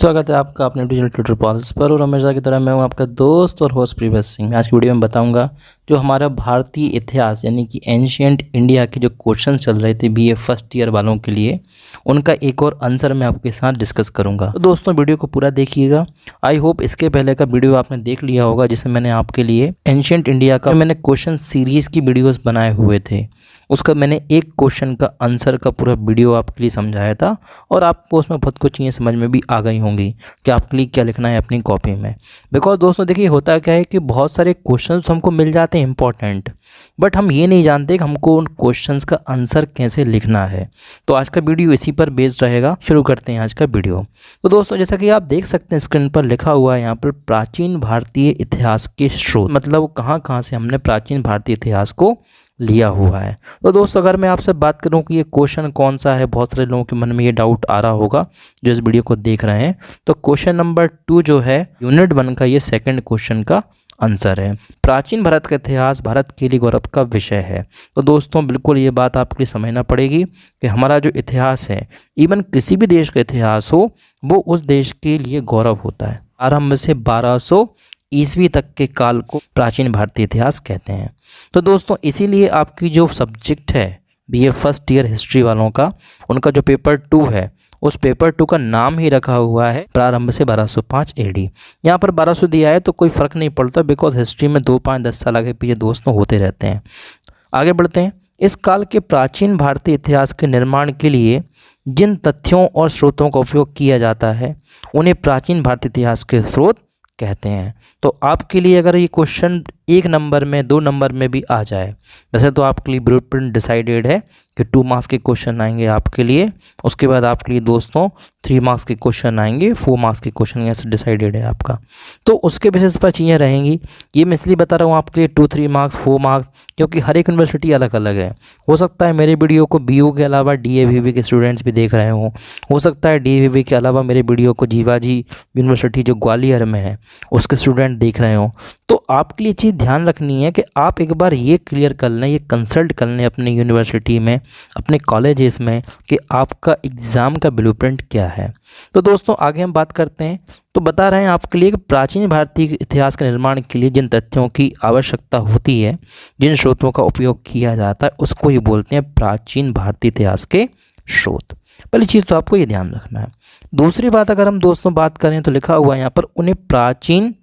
स्वागत है आपका अपने डिजिटल ट्यूटर पॉलिस पर। और हमेशा की तरह मैं हूं आपका दोस्त और होस्ट प्रीवियस सिंह। मैं आज की वीडियो में बताऊंगा जो हमारा भारतीय इतिहास यानी कि एंशिएंट इंडिया के जो क्वेश्चन चल रहे थे बीए फर्स्ट ईयर वालों के लिए, उनका एक और आंसर मैं आपके साथ डिस्कस करूंगा। तो दोस्तों वीडियो को पूरा देखिएगा। आई होप इसके पहले का वीडियो आपने देख लिया होगा जिसमें मैंने आपके लिए एंशिएंट इंडिया का मैंने क्वेश्चन सीरीज़ की वीडियोज़ बनाए हुए थे। उसका मैंने एक क्वेश्चन का आंसर का पूरा वीडियो आपके लिए समझाया था और आपको उसमें बहुत कुछ चीज़ें समझ में भी आ गई होंगी कि आपके लिए क्या लिखना है अपनी कॉपी में। बिकॉज दोस्तों देखिए होता क्या है कि बहुत सारे क्वेश्चंस हमको मिल जाते हैं इंपॉर्टेंट, बट हम ये नहीं जानते कि हमको उन क्वेश्चंस का आंसर कैसे लिखना है। तो आज का वीडियो इसी पर बेस्ड रहेगा। शुरू करते हैं आज का वीडियो। तो दोस्तों जैसा कि आप देख सकते हैं स्क्रीन पर लिखा हुआ है यहाँ पर प्राचीन भारतीय इतिहास के स्रोत, मतलब कहाँ कहाँ से हमने प्राचीन भारतीय इतिहास को लिया हुआ है। तो दोस्तों अगर मैं आपसे बात करूं कि ये क्वेश्चन कौन सा है, बहुत सारे लोगों के मन में ये डाउट आ रहा होगा जो इस वीडियो को देख रहे हैं। तो क्वेश्चन नंबर 2 जो है यूनिट 1 का ये सेकंड क्वेश्चन का आंसर है। प्राचीन भारत का इतिहास भारत के लिए गौरव का विषय है। तो दोस्तों बिल्कुल ये बात आपके लिए समझना पड़ेगी कि हमारा जो इतिहास है, इवन किसी भी देश का इतिहास हो, वो उस देश के लिए गौरव होता है। आरंभ से 1200 ईस्वी तक के काल को प्राचीन भारतीय इतिहास कहते हैं। तो दोस्तों इसीलिए आपकी जो सब्जेक्ट है बीए फर्स्ट ईयर हिस्ट्री वालों का, उनका जो पेपर 2 है, उस पेपर 2 का नाम ही रखा हुआ है प्रारंभ से 1205 एडी। यहाँ पर 1200 दिया है तो कोई फ़र्क नहीं पड़ता, बिकॉज हिस्ट्री में 2, 5, 10 साल आगे पीछे दोस्तों होते रहते हैं। आगे बढ़ते हैं। इस काल के प्राचीन भारतीय इतिहास के निर्माण के लिए जिन तथ्यों और स्रोतों का उपयोग किया जाता है उन्हें प्राचीन भारतीय इतिहास के स्रोत कहते हैं। तो आपके लिए अगर ये क्वेश्चन 1 नंबर में 2 नंबर में भी आ जाए, वैसे तो आपके लिए ब्लूप्रिंट डिसाइडेड है कि 2 मार्क्स के क्वेश्चन आएंगे आपके लिए, उसके बाद आपके लिए दोस्तों 3 मार्क्स के क्वेश्चन आएंगे, 4 मार्क्स के क्वेश्चन ऐसे डिसाइडेड है आपका। तो उसके बेसिस पर चीज़ें रहेंगी। ये मैं इसलिए बता रहा हूँ आपके लिए 2, 3 मार्क्स 4 मार्क्स, क्योंकि हर एक यूनिवर्सिटी अलग अलग है। हो सकता है मेरे वीडियो को बीयू के अलावा डीएवीवी के स्टूडेंट्स भी देख रहे हों, हो सकता है डीएवीवी के अलावा मेरे वीडियो को जीवाजी यूनिवर्सिटी जो ग्वालियर में है उसके स्टूडेंट देख रहे हों। तो आपके लिए चीज़ ध्यान रखनी है कि आप एक बार ये क्लियर कर लें, ये कंसल्ट कर लें अपनी यूनिवर्सिटी में, अपने कॉलेजेस में, कि आपका एग्ज़ाम का ब्लूप्रिंट क्या है। तो दोस्तों आगे हम बात करते हैं। तो बता रहे हैं आपके लिए कि प्राचीन भारतीय इतिहास के निर्माण के लिए जिन तथ्यों की आवश्यकता होती है, जिन स्रोतों का उपयोग किया जाता है, उसको ही बोलते हैं प्राचीन भारतीय इतिहास के स्रोत। पहली चीज़ तो आपको ये ध्यान रखना है। दूसरी बात अगर हम दोस्तों बात करें तो लिखा हुआ है यहाँ पर, उन्हें प्राचीन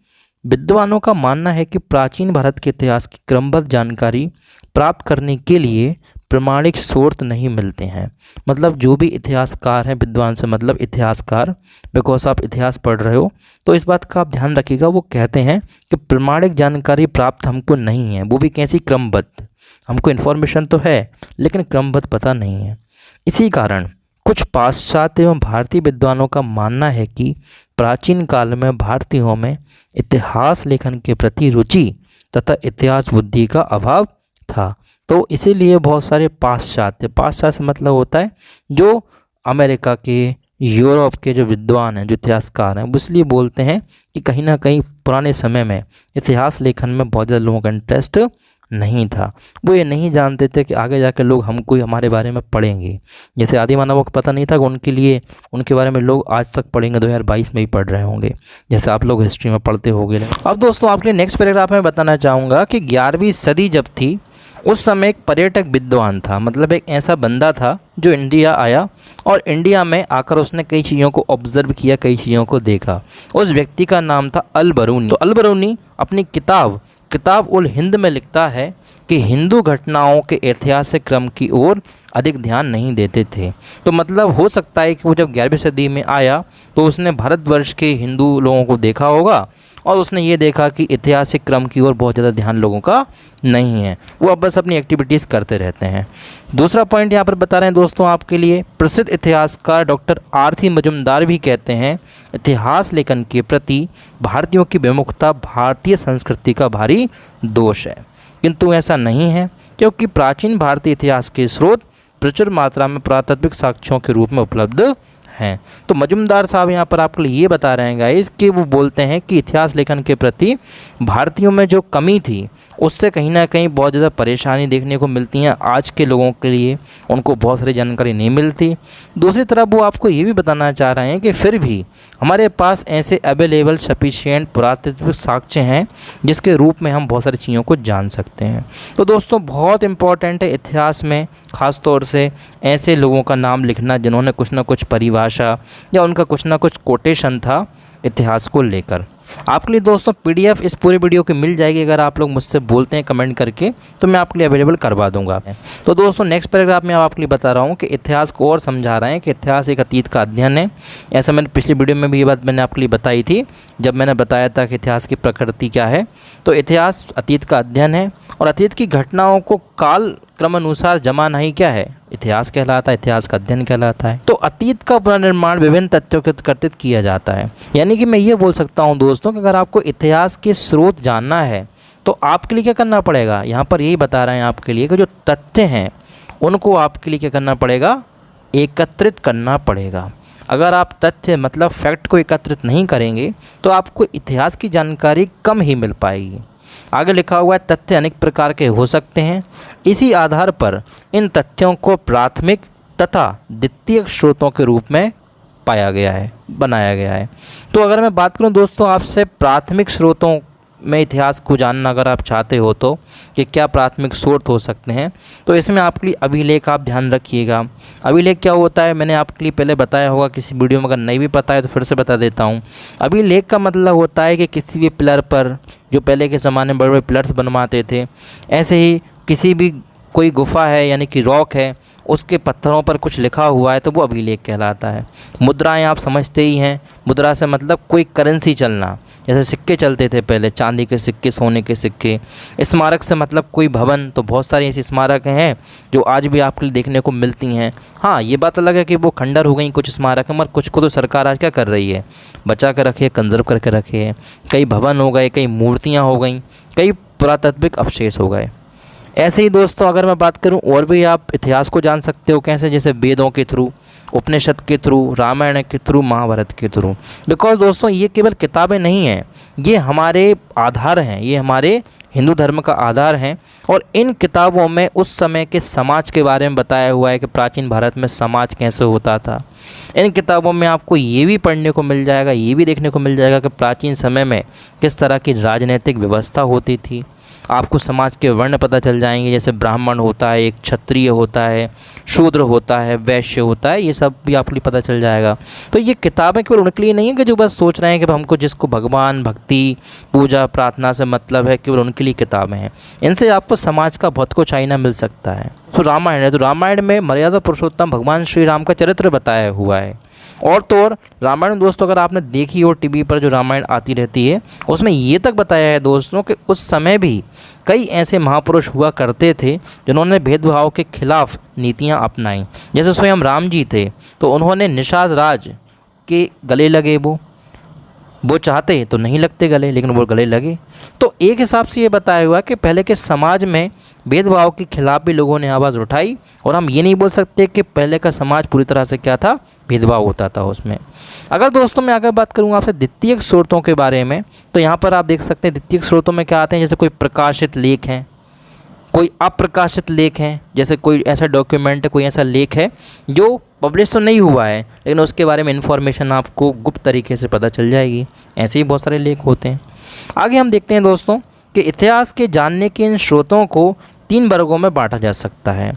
विद्वानों का मानना है कि प्राचीन भारत के इतिहास की क्रमबद्ध जानकारी प्राप्त करने के लिए प्रमाणिक स्रोत नहीं मिलते हैं। मतलब जो भी इतिहासकार हैं, विद्वान से मतलब इतिहासकार, बिकॉज आप इतिहास पढ़ रहे हो तो इस बात का आप ध्यान रखिएगा, वो कहते हैं कि प्रमाणिक जानकारी प्राप्त हमको नहीं है, वो भी कैसी क्रमबद्ध। हमको इन्फॉर्मेशन तो है लेकिन क्रमबद्ध पता नहीं है। इसी कारण कुछ पाश्चात्य एवं भारतीय विद्वानों का मानना है कि प्राचीन काल में भारतीयों में इतिहास लेखन के प्रति रुचि तथा इतिहास बुद्धि का अभाव था। तो इसीलिए बहुत सारे पाश्चात्य मतलब होता है जो अमेरिका के, यूरोप के जो विद्वान हैं, जो इतिहासकार हैं, वो इसलिए बोलते हैं कि कहीं ना कहीं पुराने समय में इतिहास लेखन में बहुत ज़्यादा लोगों का इंटरेस्ट नहीं था। वो ये नहीं जानते थे कि आगे जाकर लोग हमको हमारे बारे में पढ़ेंगे। जैसे आदि मानवों को पता नहीं था कि उनके लिए उनके बारे में लोग आज तक पढ़ेंगे, 2022 में ही पढ़ रहे होंगे, जैसे आप लोग हिस्ट्री में पढ़ते होंगे। अब दोस्तों आपके लिए नेक्स्ट पैराग्राफ में बताना चाहूँगा कि 11वीं सदी जब थी उस समय एक पर्यटक विद्वान था, मतलब एक ऐसा बंदा था जो इंडिया आया और इंडिया में आकर उसने कई चीज़ों को ऑब्जर्व किया, कई चीज़ों को देखा। उस व्यक्ति का नाम था अल बरूनी। तो अल बरूनी अपनी किताब उल हिंद में लिखता है कि हिंदू घटनाओं के ऐतिहासिक क्रम की ओर अधिक ध्यान नहीं देते थे। तो मतलब हो सकता है कि वो जब 11वीं सदी में आया तो उसने भारतवर्ष के हिंदू लोगों को देखा होगा और उसने ये देखा कि ऐतिहासिक क्रम की ओर बहुत ज़्यादा ध्यान लोगों का नहीं है, वो अब बस अपनी एक्टिविटीज़ करते रहते हैं। दूसरा पॉइंट यहाँ पर बता रहे हैं दोस्तों आपके लिए, प्रसिद्ध इतिहासकार डॉक्टर आर.सी. मजुमदार भी कहते हैं इतिहास लेखन के प्रति भारतीयों की विमुखता भारतीय संस्कृति का भारी दोष है। किंतु ऐसा नहीं है, क्योंकि प्राचीन भारतीय इतिहास के स्रोत प्रचुर मात्रा में पुरातात्विक साक्ष्यों के रूप में उपलब्ध हैं। तो मजुमदार साहब यहाँ पर आपके लिए ये बता रहे हैं गाइस कि वो बोलते हैं कि इतिहास लेखन के प्रति भारतीयों में जो कमी थी उससे कहीं ना कहीं बहुत ज़्यादा परेशानी देखने को मिलती है आज के लोगों के लिए, उनको बहुत सारी जानकारी नहीं मिलती। दूसरी तरफ वो आपको ये भी बताना चाह रहे हैं कि फिर भी हमारे पास ऐसे अवेलेबल सफिशिएंट पुरातात्विक साक्ष्य हैं जिसके रूप में हम बहुत सारी चीज़ों को जान सकते हैं। तो दोस्तों बहुत इम्पॉर्टेंट है इतिहास में ख़ास तौर से ऐसे लोगों का नाम लिखना जिन्होंने कुछ ना कुछ परिभाषा या उनका कुछ ना कुछ कोटेशन था इतिहास को लेकर। आपके लिए दोस्तों पीडीएफ इस पूरी वीडियो की मिल जाएगी, अगर आप लोग मुझसे बोलते हैं कमेंट करके तो मैं आपके लिए अवेलेबल करवा दूंगा। तो दोस्तों नेक्स्ट पैराग्राफ में आपके लिए बता रहा हूँ कि इतिहास को और समझा रहे हैं कि इतिहास एक अतीत का अध्ययन है। ऐसा मैंने पिछली वीडियो में भी ये बात मैंने आपके लिए बताई थी जब मैंने बताया था कि इतिहास की प्रकृति क्या है। तो इतिहास अतीत का अध्ययन है और अतीत की घटनाओं को काल क्रमानुसार जमा नहीं क्या है, इतिहास कहलाता है, इतिहास का अध्ययन कहलाता है। तो अतीत का पुनर्निर्माण विभिन्न तथ्यों के एकत्रित किया जाता है। यानी कि मैं ये बोल सकता हूँ दोस्तों कि अगर आपको इतिहास के स्रोत जानना है तो आपके लिए क्या करना पड़ेगा, यहाँ पर यही बता रहे हैं आपके लिए कि जो तथ्य हैं उनको आपके लिए क्या करना पड़ेगा, एकत्रित करना पड़ेगा। अगर आप तथ्य मतलब फैक्ट को एकत्रित नहीं करेंगे तो आपको इतिहास की जानकारी कम ही मिल पाएगी। आगे लिखा हुआ है तथ्य अनेक प्रकार के हो सकते हैं, इसी आधार पर इन तथ्यों को प्राथमिक तथा द्वितीयक स्रोतों के रूप में पाया गया है, बनाया गया है। तो अगर मैं बात करूं दोस्तों आपसे प्राथमिक स्रोतों में इतिहास को जानना अगर आप चाहते हो तो कि क्या प्राथमिक स्रोत हो सकते हैं, तो इसमें आपके लिए अभिलेख आप ध्यान रखिएगा। अभिलेख क्या होता है मैंने आपके लिए पहले बताया होगा किसी वीडियो में, अगर नहीं भी पता है तो फिर से बता देता हूँ। अभिलेख का मतलब होता है कि किसी भी पिलर पर, जो पहले के ज़माने में बड़े बड़े पिलर्स बनवाते थे, ऐसे ही किसी भी कोई गुफा है यानी कि रॉक है उसके पत्थरों पर कुछ लिखा हुआ है तो वो अभिलेख कहलाता है। मुद्राएं आप समझते ही हैं, मुद्रा से मतलब कोई करेंसी चलना, जैसे सिक्के चलते थे पहले, चांदी के सिक्के, सोने के सिक्के। स्मारक से मतलब कोई भवन, तो बहुत सारी ऐसी स्मारक हैं जो आज भी आपके लिए देखने को मिलती हैं। हाँ ये बात अलग है कि वो खंडर हो गई कुछ स्मारक है, मगर कुछ को तो सरकार आज क्या कर रही है, बचा कर रखी है, कंजर्व करके रखे है। कई भवन हो गए, कई मूर्तियाँ हो गई, कई पुरातात्विक अवशेष हो गए। ऐसे ही दोस्तों अगर मैं बात करूं और भी आप इतिहास को जान सकते हो कैसे, जैसे वेदों के थ्रू, उपनिषद के थ्रू, रामायण के थ्रू, महाभारत के थ्रू। बिकॉज दोस्तों ये केवल किताबें नहीं हैं, ये हमारे आधार हैं, ये हमारे हिंदू धर्म का आधार हैं। और इन किताबों में उस समय के समाज के बारे में बताया हुआ है कि प्राचीन भारत में समाज कैसे होता था। इन किताबों में आपको ये भी पढ़ने को मिल जाएगा, ये भी देखने को मिल जाएगा कि प्राचीन समय में किस तरह की राजनीतिक व्यवस्था होती थी। आपको समाज के वर्ण पता चल जाएंगे, जैसे ब्राह्मण होता है, एक क्षत्रिय होता है, शूद्र होता है, वैश्य होता है, ये सब भी आपके लिए पता चल जाएगा। तो ये किताबें केवल उनके लिए नहीं है कि जो बस सोच रहे हैं कि हमको जिसको भगवान, भक्ति, पूजा, प्रार्थना से मतलब है, केवल उनके लिए किताबें हैं। इनसे आपको समाज का बहुत कुछ आईना मिल सकता है। तो रामायण है, तो रामायण में मर्यादा पुरुषोत्तम भगवान श्री राम का चरित्र बताया हुआ है। और तो और रामायण दोस्तों अगर आपने देखी हो टीवी पर जो रामायण आती रहती है, उसमें ये तक बताया है दोस्तों कि उस समय भी कई ऐसे महापुरुष हुआ करते थे जिन्होंने भेदभाव के खिलाफ नीतियां अपनाई। जैसे स्वयं राम जी थे तो उन्होंने निषाद राज के गले लगे, वो चाहते तो नहीं लगते गले, लेकिन वो गले लगे। तो एक हिसाब से ये बताया हुआ कि पहले के समाज में भेदभाव के खिलाफ भी लोगों ने आवाज़ उठाई। और हम ये नहीं बोल सकते कि पहले का समाज पूरी तरह से क्या था, भेदभाव होता था उसमें। अगर दोस्तों मैं अगर बात करूँ आपसे द्वितीयक स्रोतों के बारे में, तो यहाँ पर आप देख सकते हैं द्वितीयक स्रोतों में क्या आते हैं, जैसे कोई प्रकाशित लेख हैं, कोई अप्रकाशित लेख हैं, जैसे कोई ऐसा डॉक्यूमेंट है, कोई ऐसा लेख है जो पब्लिश तो नहीं हुआ है लेकिन उसके बारे में इन्फॉर्मेशन आपको गुप्त तरीके से पता चल जाएगी। ऐसे ही बहुत सारे लेख होते हैं। आगे हम देखते हैं दोस्तों कि इतिहास के जानने के इन स्रोतों को 3 वर्गों में बांटा जा सकता है: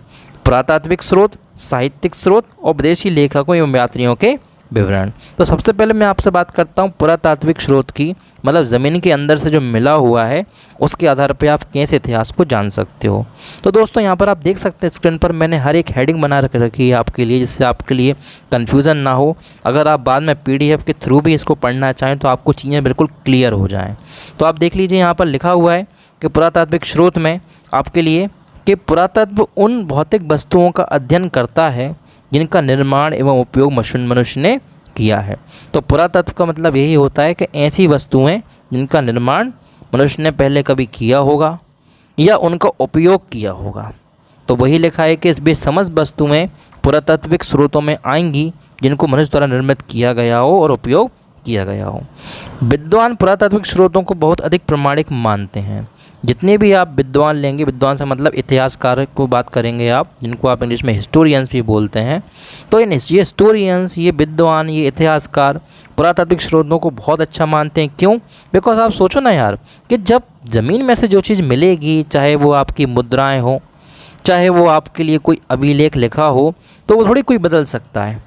पुरातात्विक स्रोत, साहित्यिक स्रोत और विदेशी लेखकों एवं यात्रियों के विवरण। तो सबसे पहले मैं आपसे बात करता हूँ पुरातात्विक स्रोत की, मतलब ज़मीन के अंदर से जो मिला हुआ है उसके आधार पर आप कैसे इतिहास को जान सकते हो। तो दोस्तों यहाँ पर आप देख सकते हैं स्क्रीन पर मैंने हर एक हेडिंग बना रखी है आपके लिए, जिससे आपके लिए कन्फ्यूज़न ना हो। अगर आप बाद में PDF के थ्रू भी इसको पढ़ना चाहें तो आपको चीज़ें बिल्कुल क्लियर हो जाएँ। तो आप देख लीजिए यहाँ पर लिखा हुआ है कि पुरातात्विक स्रोत में आपके लिए कि पुरातत्व उन भौतिक वस्तुओं का अध्ययन करता है जिनका निर्माण एवं उपयोग मनुष्य ने किया है। तो पुरातत्व का मतलब यही होता है कि ऐसी वस्तुएं जिनका निर्माण मनुष्य ने पहले कभी किया होगा या उनका उपयोग किया होगा। तो वही लिखा है कि इस बेसमझ वस्तुएं पुरातात्विक स्रोतों में आएंगी जिनको मनुष्य द्वारा निर्मित किया गया हो और उपयोग किया गया हो। विद्वान पुरातात्विक स्रोतों को बहुत अधिक प्रामाणिक मानते हैं। जितने भी आप विद्वान लेंगे, विद्वान से मतलब इतिहासकार को बात करेंगे आप, जिनको आप इंग्लिश में हिस्टोरियंस भी बोलते हैं, तो ये हिस्टोरियंस, ये विद्वान, ये इतिहासकार पुरातात्विक स्रोतों को बहुत अच्छा मानते हैं। क्यों? बिकॉज आप सोचो ना यार कि जब ज़मीन में से जो चीज़ मिलेगी, चाहे वो आपकी मुद्राएं हो, चाहे वो आपके लिए कोई अभिलेख लिखा हो, तो वो थोड़ी कोई बदल सकता है।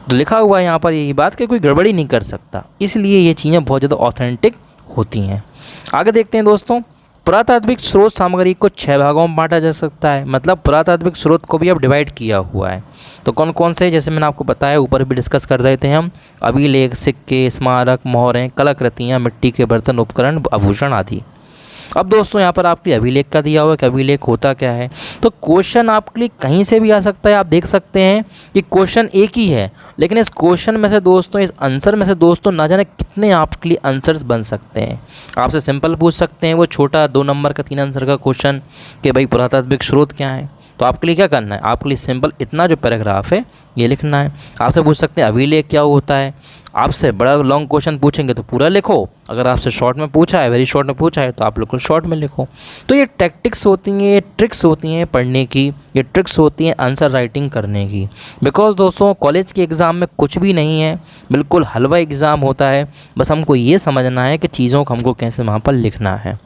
तो लिखा हुआ है यहाँ पर यही बात कि कोई गड़बड़ी नहीं कर सकता, इसलिए ये चीज़ें बहुत ज़्यादा ऑथेंटिक होती हैं। आगे देखते हैं दोस्तों, पुरातात्विक स्रोत सामग्री को 6 भागों में बांटा जा सकता है। मतलब पुरातात्विक स्रोत को भी अब डिवाइड किया हुआ है। तो कौन कौन से, जैसे मैंने आपको बताया, ऊपर भी डिस्कस कर रहे थे हम, अभिलेख, सिक्के, स्मारक, मोहरें, कलाकृतियाँ, मिट्टी के बर्तन, उपकरण, आभूषण आदि। अब दोस्तों यहाँ पर आपके अभिलेख का दिया हुआ है कि अभिलेख होता क्या है। तो क्वेश्चन आपके लिए कहीं से भी आ सकता है। आप देख सकते हैं कि क्वेश्चन एक ही है, लेकिन इस क्वेश्चन में से दोस्तों, इस आंसर में से दोस्तों, ना जाने कितने आपके लिए आंसर्स बन सकते हैं। आपसे सिंपल पूछ सकते हैं वो छोटा 2 नंबर का 3 आंसर का क्वेश्चन कि भाई पुरातात्विक स्रोत क्या है। तो आपके लिए क्या करना है, आपके लिए सिंपल इतना जो पैराग्राफ है ये लिखना है। आपसे पूछ सकते हैं अभिलेख क्या होता है। आपसे बड़ा लॉन्ग क्वेश्चन पूछेंगे तो पूरा लिखो, अगर आपसे शॉर्ट में पूछा है, वेरी शॉर्ट में पूछा है, तो आप बिल्कुल शॉर्ट में लिखो। तो ये टैक्टिक्स होती हैं, ये ट्रिक्स होती हैं पढ़ने की, ये ट्रिक्स होती हैं आंसर राइटिंग करने की। बिकॉज दोस्तों कॉलेज के एग्ज़ाम में कुछ भी नहीं है, बिल्कुल हलवा एग्ज़ाम होता है। बस हमको ये समझना है कि चीज़ों को हमको कैसे वहाँ पर लिखना है।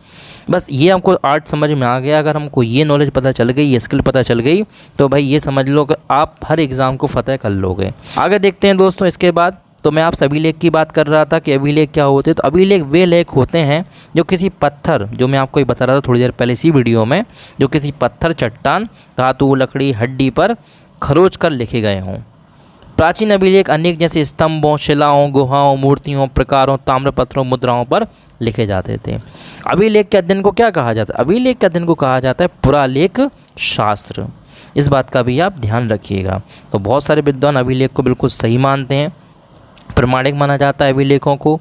बस ये हमको आर्ट समझ में आ गया। अगर हमको ये नॉलेज पता चल गई, ये स्किल पता चल गई, तो भाई ये समझ लो कि आप हर एग्ज़ाम को फतेह कर लोगे। आगे देखते हैं दोस्तों। इसके बाद तो मैं आपसे अभिलेख की बात कर रहा था कि अभिलेख क्या होते हैं। तो अभिलेख वे लेख होते हैं जो किसी पत्थर, जो मैं आपको बता रहा था थोड़ी देर पहले इसी वीडियो में, जो किसी पत्थर, चट्टान, धातु, लकड़ी, हड्डी पर खरोच कर लिखे गए हों। प्राचीन अभिलेख अनेक जैसे स्तंभों, शिलाओं, गुहाओं, मूर्तियों, प्रकारों, ताम्रपत्रों, मुद्राओं पर लिखे जाते थे। अभिलेख के अध्ययन को क्या कहा जाता है? अभिलेख के अध्ययन को कहा जाता है पुरालेख शास्त्र। इस बात का भी आप ध्यान रखिएगा। तो बहुत सारे विद्वान अभिलेख को बिल्कुल सही मानते हैं, प्रमाणिक माना जाता है अभिलेखों को।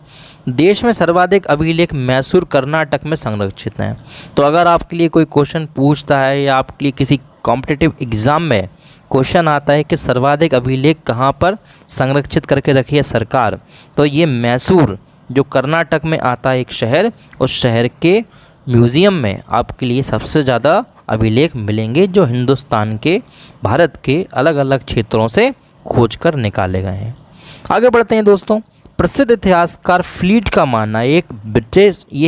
देश में सर्वाधिक अभिलेख मैसूर, कर्नाटक में संरक्षित हैं। तो अगर आपके लिए कोई क्वेश्चन पूछता है या आपके लिए किसी कॉम्पिटिटिव एग्ज़ाम में क्वेश्चन आता है कि सर्वाधिक अभिलेख कहाँ पर संरक्षित करके रखी है सरकार, तो ये मैसूर जो कर्नाटक में आता है एक शहर, उस शहर के म्यूज़ियम में आपके लिए सबसे ज़्यादा अभिलेख मिलेंगे, जो हिंदुस्तान के, भारत के अलग अलग क्षेत्रों से खोज कर निकाले गए हैं। आगे बढ़ते हैं दोस्तों। प्रसिद्ध इतिहासकार फ्लीट का मानना है, ये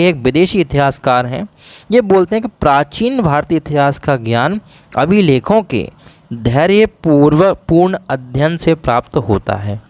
एक विदेशी इतिहासकार हैं, ये बोलते हैं कि प्राचीन भारतीय इतिहास का ज्ञान अभिलेखों के धैर्यपूर्ण अध्ययन से प्राप्त होता है।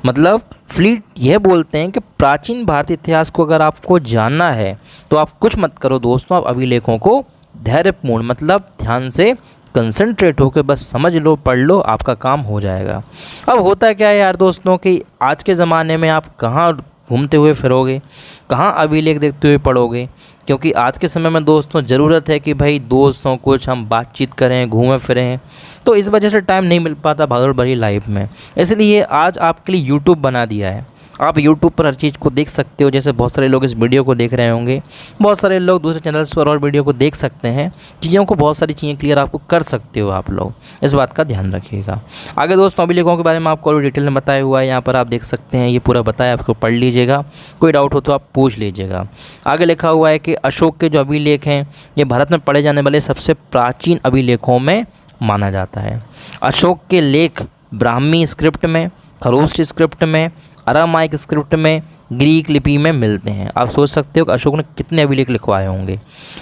मतलब फ्लीट यह बोलते हैं कि प्राचीन भारतीय इतिहास को अगर आपको जानना है तो आप कुछ मत करो दोस्तों, आप अभिलेखों को धैर्यपूर्ण, मतलब ध्यान से कंसंट्रेट होकर बस समझ लो, पढ़ लो, आपका काम हो जाएगा। अब होता क्या है यार दोस्तों कि आज के ज़माने में आप कहाँ घूमते हुए फिरोगे, कहाँ अभिलेख देखते हुए पढ़ोगे, क्योंकि आज के समय में दोस्तों ज़रूरत है कि भाई दोस्तों कुछ हम बातचीत करें, घूमें फिरें, तो इस वजह से टाइम नहीं मिल पाता भागदौड़ भरी लाइफ में। इसलिए आज आपके लिए यूट्यूब बना दिया है, आप YouTube पर हर चीज़ को देख सकते हो। जैसे बहुत सारे लोग इस वीडियो को देख रहे होंगे, बहुत सारे लोग दूसरे चैनल्स पर और वीडियो को देख सकते हैं, चीज़ों को, बहुत सारी चीज़ें क्लियर आपको कर सकते हो आप लोग, इस बात का ध्यान रखिएगा। आगे दोस्तों अभिलेखों के बारे में आपको और डिटेल में बताया हुआ है, यहाँ पर आप देख सकते हैं, ये पूरा बताया, आपको पढ़ लीजिएगा, कोई डाउट हो तो आप पूछ लीजिएगा। आगे लिखा हुआ है कि अशोक के जो अभिलेख हैं ये भारत में पढ़े जाने वाले सबसे प्राचीन अभिलेखों में माना जाता है। अशोक के लेख ब्राह्मी स्क्रिप्ट में, खरोष्टी स्क्रिप्ट में, अरामाइक स्क्रिप्ट में, ग्रीक लिपि में मिलते हैं। आप सोच सकते हो कि अशोक ने कितने अभिलेख लिखवाए होंगे।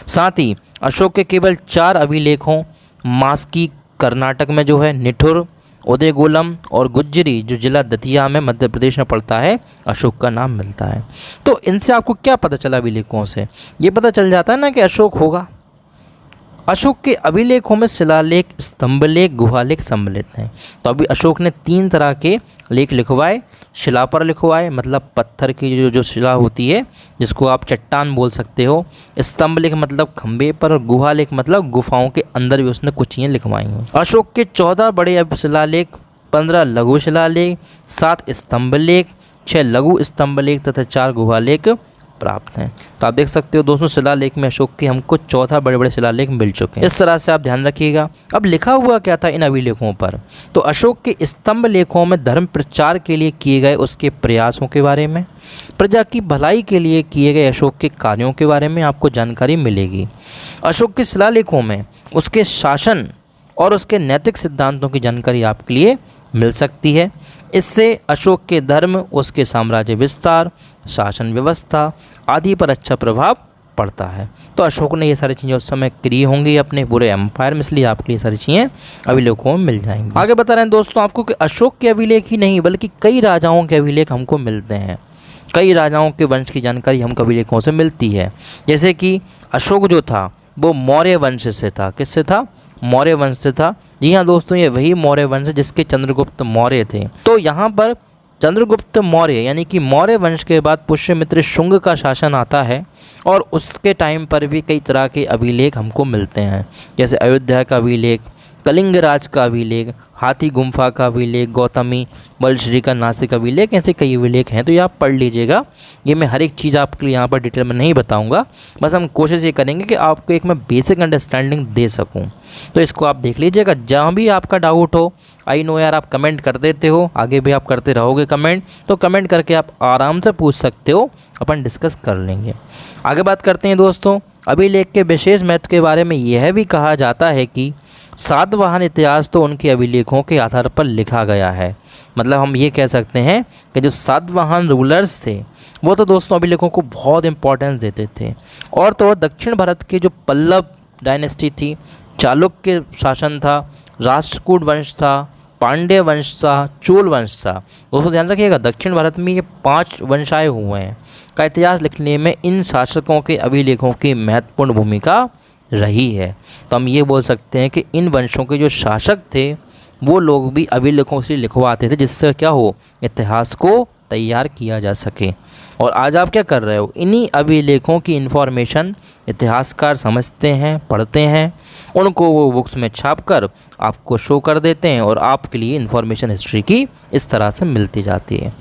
साथ ही अशोक के केवल 4 अभिलेखों, मास्की कर्नाटक में जो है, निठुर, उदयगोलम और गुज्जरी जो जिला दतिया में मध्य प्रदेश में पड़ता है, अशोक का नाम मिलता है। तो इनसे आपको क्या पता चला अभिलेखों से? ये पता चल जाता है ना कि अशोक होगा। अशोक के अभिलेखों में शिलालेख, स्तंभलेख, गुहालेख सम्मिलित हैं। तो अभी अशोक ने 3 तरह के लेख लिखवाए। शिला पर लिखवाए, मतलब पत्थर की जो शिला होती है, जिसको आप चट्टान बोल सकते हो। स्तंभलेख मतलब खंबे पर, और गुहालेख मतलब गुफाओं के अंदर भी उसने कुछ चीज़ें लिखवाई हैं। अशोक के 14 बड़े शिलालेख, 15 लघु शिलालेख, 7 स्तंभलेख, 6 लघु स्तंभलेख तथा 4 गुहालेख प्राप्त हैं। तो आप देख सकते हो दोस्तों, शिलालेख में अशोक के हमको 14 बड़े बड़े शिलालेख मिल चुके हैं। इस तरह से आप ध्यान रखिएगा। अब लिखा हुआ क्या था इन अभिलेखों पर, तो अशोक के स्तंभ लेखों में धर्म प्रचार के लिए किए गए उसके प्रयासों के बारे में, प्रजा की भलाई के लिए किए गए अशोक के कार्यों के बारे में आपको जानकारी मिलेगी। अशोक के शिलालेखों में उसके शासन और उसके नैतिक सिद्धांतों की जानकारी आपके लिए मिल सकती है। इससे अशोक के धर्म, उसके साम्राज्य विस्तार, शासन व्यवस्था आदि पर अच्छा प्रभाव पड़ता है। तो अशोक ने ये सारी चीज़ें उस समय किए होंगी अपने पूरे एम्पायर में, इसलिए आपके लिए सारी चीज़ें अभिलेखों में मिल जाएंगी। आगे बता रहे हैं दोस्तों आपको कि अशोक के अभिलेख ही नहीं बल्कि कई राजाओं के अभिलेख हमको मिलते हैं। कई राजाओं के वंश की जानकारी हमको अभिलेखों से मिलती है। जैसे कि अशोक जो था वो मौर्य वंश से था। किससे था? मौर्य वंश से था। जी हाँ दोस्तों, ये वही मौर्य वंश जिसके चंद्रगुप्त मौर्य थे। तो यहाँ पर चंद्रगुप्त मौर्य यानी कि मौर्य वंश के बाद पुष्यमित्र शुंग का शासन आता है और उसके टाइम पर भी कई तरह के अभिलेख हमको मिलते हैं। जैसे अयोध्या का अभिलेख, कलिंग राज का अभिलेख, हाथी गुम्फा का अभिलेख, गौतमी बलश्री का नासिक अभिलेख, ऐसे कई अभिलेख हैं। तो ये आप पढ़ लीजिएगा। ये मैं हर एक चीज़ आपके लिए यहाँ पर डिटेल में नहीं बताऊँगा, बस हम कोशिश ये करेंगे कि आपको एक मैं बेसिक अंडरस्टैंडिंग दे सकूँ। तो इसको आप देख लीजिएगा। जहाँ भी आपका डाउट हो, आई नो यार आप कमेंट कर देते हो, आगे भी आप करते रहोगे कमेंट, तो कमेंट करके आप आराम से पूछ सकते हो, अपन डिस्कस कर लेंगे। आगे बात करते हैं दोस्तों, अभिलेख के विशेष महत्व के बारे में यह भी कहा जाता है कि सातवाहन इतिहास तो उनके अभिलेखों के आधार पर लिखा गया है। मतलब हम ये कह सकते हैं कि जो सातवाहन रूलर्स थे वो तो दोस्तों अभिलेखों को बहुत इंपॉर्टेंस देते थे। और तो और दक्षिण भारत के जो पल्लव डायनेस्टी थी, चालुक्य शासन था, राष्ट्रकूट वंश था, पांड्य वंश था, चोल वंश था। दोस्तों ध्यान रखिएगा, दक्षिण भारत में ये 5 वंश आए हुए हैं का इतिहास लिखने में इन शासकों के अभिलेखों की महत्वपूर्ण भूमिका रही है। तो हम ये बोल सकते हैं कि इन वंशों के जो शासक थे वो लोग भी अभिलेखों से लिखवाते थे, जिससे क्या हो, इतिहास को तैयार किया जा सके। और आज आप क्या कर रहे हो, इन्हीं अभिलेखों की इन्फॉर्मेशन इतिहासकार समझते हैं, पढ़ते हैं, उनको वो बुक्स में छापकर आपको शो कर देते हैं और आपके लिए इन्फॉर्मेशन हिस्ट्री की इस तरह से मिलती जाती है।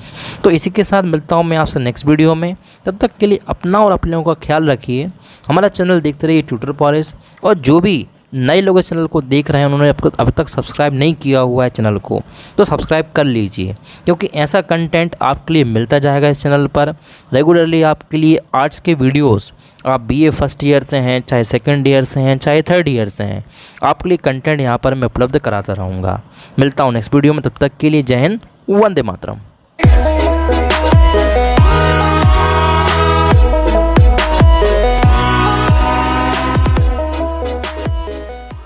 तो इसी के साथ मिलता हूँ मैं आपसे नेक्स्ट वीडियो में। तब तक के लिए अपना और अपने लोगों का ख्याल रखिए। हमारा चैनल देखते रहिए ट्यूटर पॉलिस, और जो भी नए लोग इस चैनल को देख रहे हैं उन्होंने अब तक सब्सक्राइब नहीं किया हुआ है चैनल को, तो सब्सक्राइब कर लीजिए, क्योंकि ऐसा कंटेंट आपके लिए मिलता जाएगा इस चैनल पर रेगुलरली। आपके लिए आर्ट्स के वीडियोस, आप बीए फर्स्ट ईयर से हैं, चाहे सेकंड ईयर से हैं, चाहे थर्ड ईयर से हैं, आपके लिए कंटेंट यहाँ पर मैं उपलब्ध कराता रहूँगा। मिलता हूँ नेक्स्ट वीडियो में, तब तक के लिए जय हिंद, वंदे मातरम।